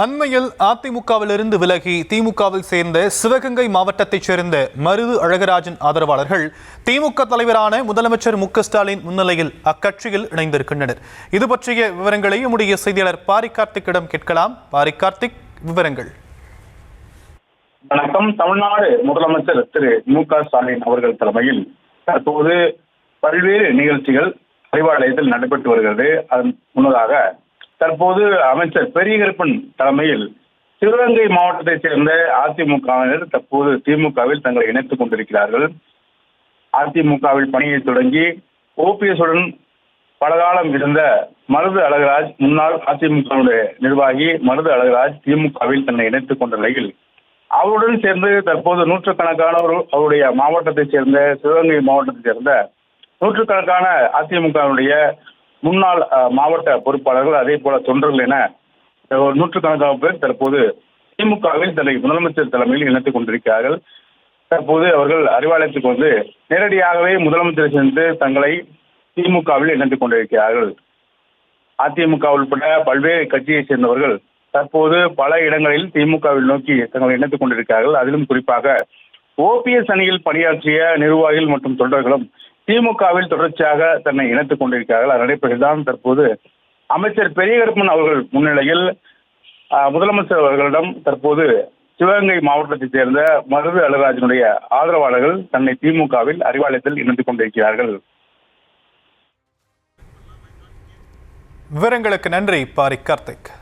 அண்மையில் அதிமுகவிலிருந்து விலகி திமுகவில் சேர்ந்த சிவகங்கை மாவட்டத்தைச் சேர்ந்த மருது அழகராஜன் ஆதரவாளர்கள் திமுக தலைவரான முதலமைச்சர் மு.க.ஸ்டாலின் முன்னிலையில் அக்கட்சியில் இணைந்திருக்கின்றனர். இது பற்றிய விவரங்களை நம்முடைய செய்தியாளர் பாரி கார்த்திக்கிடம் கேட்கலாம். பாரி கார்த்திக், விவரங்கள். வணக்கம். தமிழ்நாடு முதலமைச்சர் திரு மு.க.ஸ்டாலின் அவர்கள் தலைமையில் தற்போது பல்வேறு நிகழ்ச்சிகள் அறிவாலயத்தில் நடைபெற்று வருகிறது. அதன் முன்னதாக தற்போது அமைச்சர் பெரியகருப்பன் தலைமையில் சிவகங்கை மாவட்டத்தைச் சேர்ந்த அதிமுகவினர் தற்போது திமுகவில் தங்களை இணைத்துக் கொண்டிருக்கிறார்கள். அதிமுகவில் பணியை தொடங்கி OPS உடன் பலகாலம் இருந்த மருது அழகராஜ், முன்னாள் அதிமுகவுடைய நிர்வாகி மருது அழகராஜ் திமுகவில் தன்னை இணைத்துக் கொண்ட நிலையில் அவருடன் சேர்ந்து தற்போது நூற்றுக்கணக்கானோர் அவருடைய மாவட்டத்தைச் சேர்ந்த சிவகங்கை மாவட்டத்தைச் சேர்ந்த நூற்றுக்கணக்கான அதிமுகவுடைய முன்னாள் மாவட்ட பொறுப்பாளர்கள், அதே போல தொண்டர்கள் என நூற்றுக்கணக்கான பேர் தற்போது திமுகவில் தன்னை முதலமைச்சர் தலைமையில் இணைத்துக் கொண்டிருக்கிறார்கள். தற்போது அவர்கள் அறிவாலயத்துக்கு வந்து நேரடியாகவே முதலமைச்சரை சென்று தங்களை திமுகவில் இணைத்துக் கொண்டிருக்கிறார்கள். அதிமுக உட்பட பல்வேறு கட்சியை சேர்ந்தவர்கள் தற்போது பல இடங்களில் திமுகவில் நோக்கி தங்களை இணைத்துக் கொண்டிருக்கிறார்கள். அதிலும் குறிப்பாக OPS அணியில் பணியாற்றிய நிர்வாகிகள் மற்றும் தொண்டர்களும் திமுகவில் தொடர்ச்சியாக தன்னை இணைத்துக் கொண்டிருக்கிறார்கள். அதன் அடிப்படையில் தற்போது அமைச்சர் பெரியகருப்பன் அவர்கள் முன்னிலையில் முதலமைச்சர் அவர்களிடம் தற்போது சிவகங்கை மாவட்டத்தைச் சேர்ந்த மருது அழகராஜனுடைய ஆதரவாளர்கள் தன்னை திமுகவில் அறிவாலயத்தில் இணைத்துக் கொண்டிருக்கிறார்கள். விவரங்களுக்கு நன்றி பாரி கார்த்திக்.